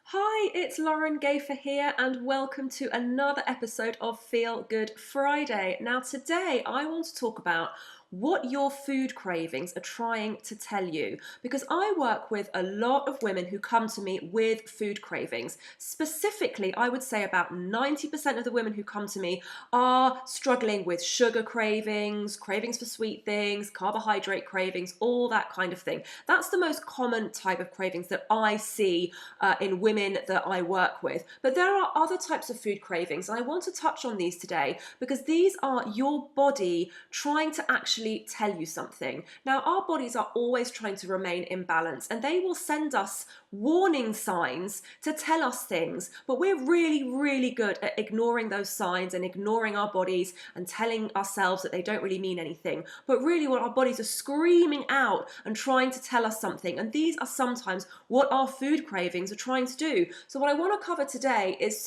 Hi, it's Lauren Gafer here, and welcome to another episode of Feel Good Friday. Now, today I want to talk about what your food cravings are trying to tell you, because I work with a lot of women who come to me with food cravings. Specifically, I would say about 90% of the women who come to me are struggling with sugar cravings, cravings for sweet things, carbohydrate cravings, all that kind of thing. That's the most common type of cravings that I see in women that I work with. But there are other types of food cravings, and I want to touch on these today because these are your body trying to actually tell you something. Now, our bodies are always trying to remain in balance, and they will send us warning signs to tell us things, but we're really good at ignoring those signs and ignoring our bodies and telling ourselves that they don't really mean anything. But really what our bodies are screaming out and trying to tell us something, and these are sometimes what our food cravings are trying to do. So what I want to cover today is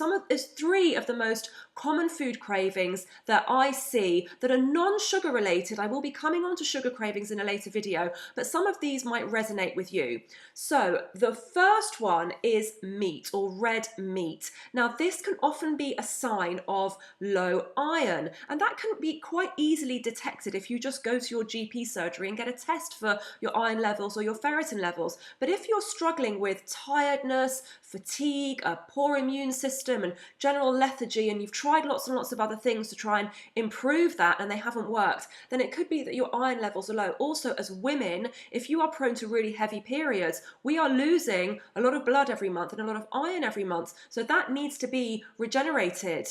three of the most common food cravings that I see that are non-sugar related. I will be coming on to sugar cravings in a later video, but some of these might resonate with you. So the first one is meat or red meat. Now this can often be a sign of low iron, and that can be quite easily detected if you just go to your GP surgery and get a test for your iron levels or your ferritin levels. But if you're struggling with tiredness, fatigue, a poor immune system and general lethargy, and you've tried lots and lots of other things to try and improve that and they haven't worked, then it could be that your iron levels are low. Also, as women, if you are prone to really heavy periods, we are losing a lot of blood every month and a lot of iron every month, so that needs to be regenerated.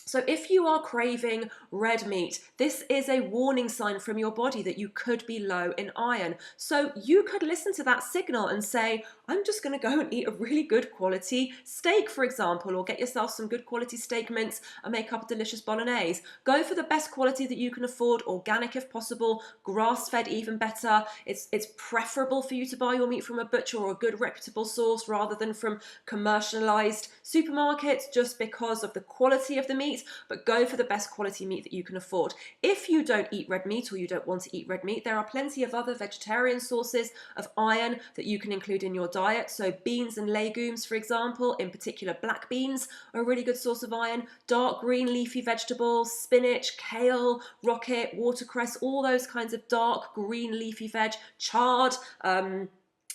So if you are craving red meat, this is a warning sign from your body that you could be low in iron. So you could listen to that signal and say, I'm just going to go and eat a really good quality steak, for example, or get yourself some good quality steak mince and make up a delicious bolognese. Go for the best quality that you can afford, organic if possible, grass-fed even better. It's preferable for you to buy your meat from a butcher or a good reputable source rather than from commercialized supermarkets, just because of the quality of the meat. But go for the best quality meat that you can afford. If you don't eat red meat or you don't want to eat red meat, there are plenty of other vegetarian sources of iron that you can include in your diet. So beans and legumes, for example, in particular black beans, are a really good source of iron. Dark green leafy vegetables, spinach, kale, rocket, watercress, all those kinds of dark green leafy veg, chard,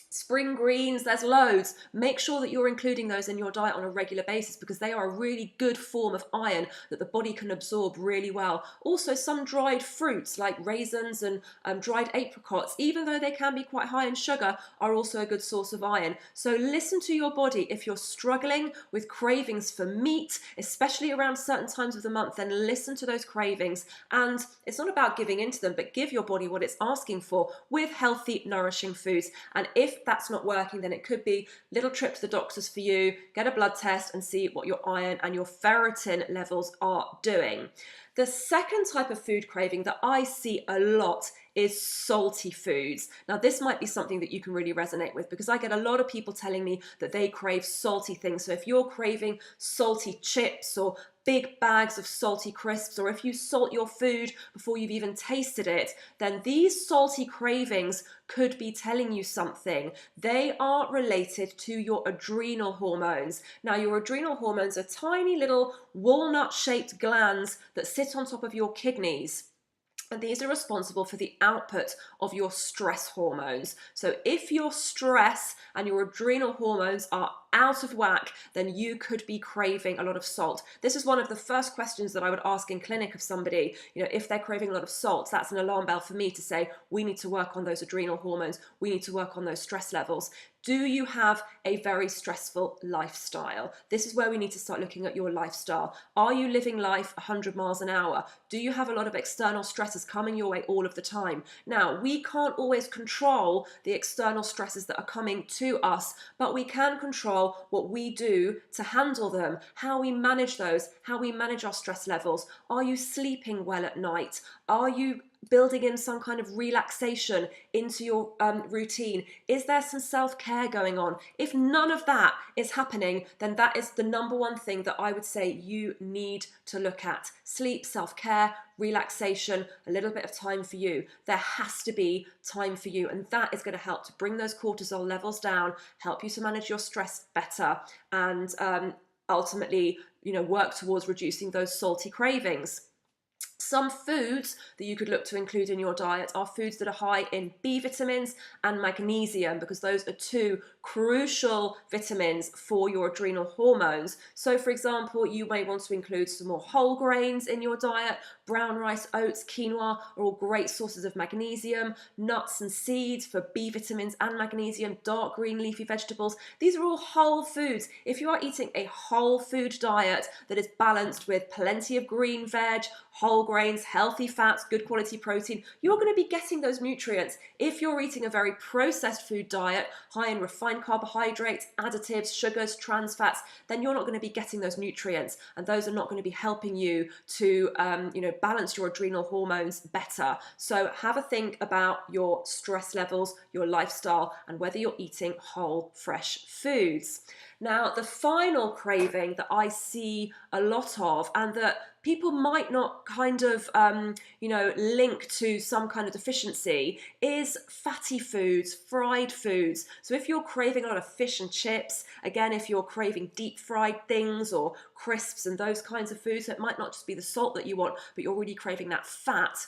spring greens, there's loads. Make sure that you're including those in your diet on a regular basis because they are a really good form of iron that the body can absorb really well. Also, some dried fruits like raisins and dried apricots, even though they can be quite high in sugar, are also a good source of iron. So listen to your body. If you're struggling with cravings for meat, especially around certain times of the month, then listen to those cravings. And it's not about giving into them, but give your body what it's asking for with healthy, nourishing foods. And if that's not working, then it could be a little trip to the doctors for you, get a blood test and see what your iron and your ferritin levels are doing. The second type of food craving that I see a lot is salty foods. Now this might be something that you can really resonate with because I get a lot of people telling me that they crave salty things. So if you're craving salty chips or big bags of salty crisps, or if you salt your food before you've even tasted it, then these salty cravings could be telling you something. They are related to your adrenal hormones. Now, your adrenal hormones are tiny little walnut-shaped glands that sit on top of your kidneys. And these are responsible for the output of your stress hormones. So if your stress and your adrenal hormones are out of whack, then you could be craving a lot of salt. This is one of the first questions that I would ask in clinic of somebody. If they're craving a lot of salt, that's an alarm bell for me to say, we need to work on those adrenal hormones. We need to work on those stress levels. Do you have a very stressful lifestyle? This is where we need to start looking at your lifestyle. Are you living life 100 miles an hour? Do you have a lot of external stresses coming your way all of the time? Now, we can't always control the external stresses that are coming to us, but we can control what we do to handle them, how we manage those, how we manage our stress levels. Are you sleeping well at night? Are you building in some kind of relaxation into your routine? Is there some self-care going on? If none of that is happening, then that is the number one thing that I would say you need to look at. Sleep, self-care, relaxation, a little bit of time for you. There has to be time for you, and that is going to help to bring those cortisol levels down, help you to manage your stress better, and ultimately, work towards reducing those salty cravings. Some foods that you could look to include in your diet are foods that are high in B vitamins and magnesium, because those are two crucial vitamins for your adrenal hormones. So for example, you may want to include some more whole grains in your diet. Brown rice, oats, quinoa are all great sources of magnesium. Nuts and seeds for B vitamins and magnesium. Dark green leafy vegetables. These are all whole foods. If you are eating a whole food diet that is balanced with plenty of green veg, whole grains, healthy fats, good quality protein, you're going to be getting those nutrients. If you're eating a very processed food diet, high in refined carbohydrates, additives, sugars, trans fats, then you're not going to be getting those nutrients, and those are not going to be helping you to balance your adrenal hormones better. So have a think about your stress levels, your lifestyle, and whether you're eating whole, fresh foods. Now, the final craving that I see a lot of, and that people might not kind of, link to some kind of deficiency, is fatty foods, fried foods. So if you're craving a lot of fish and chips, again, if you're craving deep fried things or crisps and those kinds of foods, so it might not just be the salt that you want, but you're really craving that fat.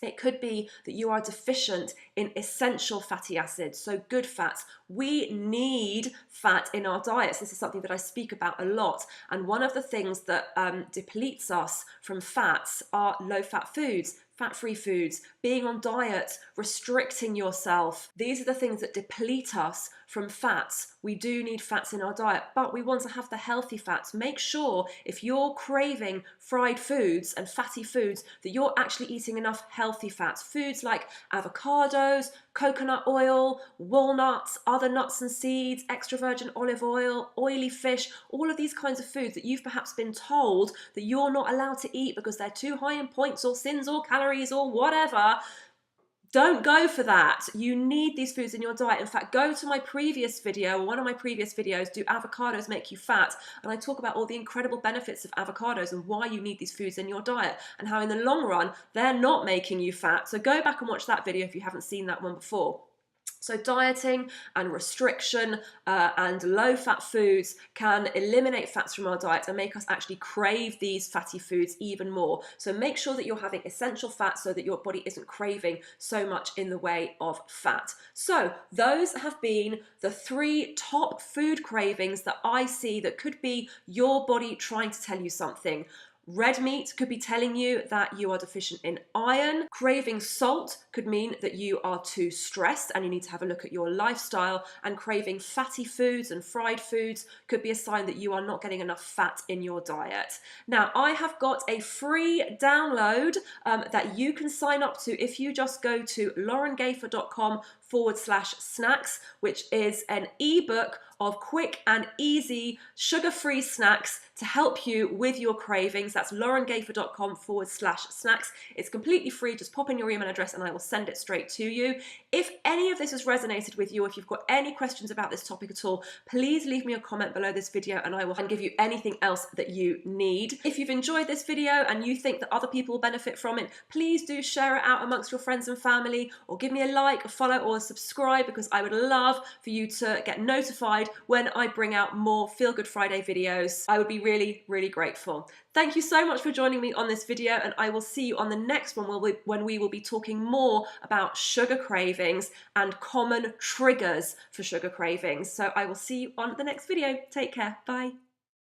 It could be that you are deficient in essential fatty acids, so good fats. We need fat in our diets. This is something that I speak about a lot. And one of the things that depletes us from fats are low-fat foods, fat-free foods, being on diet, restricting yourself. These are the things that deplete us from fats. We do need fats in our diet, but we want to have the healthy fats. Make sure if you're craving fried foods and fatty foods that you're actually eating enough healthy fats. Foods like avocados, coconut oil, walnuts, other nuts and seeds, extra virgin olive oil, oily fish, all of these kinds of foods that you've perhaps been told that you're not allowed to eat because they're too high in points or sins or calories or whatever. Don't go for that. You need these foods in your diet. In fact, go to my previous video, one of my previous videos, Do Avocados Make You Fat? And I talk about all the incredible benefits of avocados and why you need these foods in your diet and how in the long run, they're not making you fat. So go back and watch that video if you haven't seen that one before. So dieting and restriction and low-fat foods can eliminate fats from our diet and make us actually crave these fatty foods even more. So make sure that you're having essential fats so that your body isn't craving so much in the way of fat. So those have been the 3 top food cravings that I see that could be your body trying to tell you something. Red meat could be telling you that you are deficient in iron. Craving salt could mean that you are too stressed and you need to have a look at your lifestyle. And craving fatty foods and fried foods could be a sign that you are not getting enough fat in your diet. Now, I have got a free download that you can sign up to if you just go to laurengafer.com/snacks, which is an ebook of quick and easy sugar-free snacks to help you with your cravings. That's laurengafer.com/snacks. It's completely free. Just pop in your email address and I will send it straight to you. If any of this has resonated with you, if you've got any questions about this topic at all, please leave me a comment below this video and I will give you anything else that you need. If you've enjoyed this video and you think that other people will benefit from it, please do share it out amongst your friends and family, or give me a like, a follow, or a subscribe, because I would love for you to get notified when I bring out more Feel Good Friday videos. I would be really, really grateful. Thank you so much for joining me on this video, and I will see you on the next one when we will be talking more about sugar cravings and common triggers for sugar cravings. So I will see you on the next video. Take care. Bye.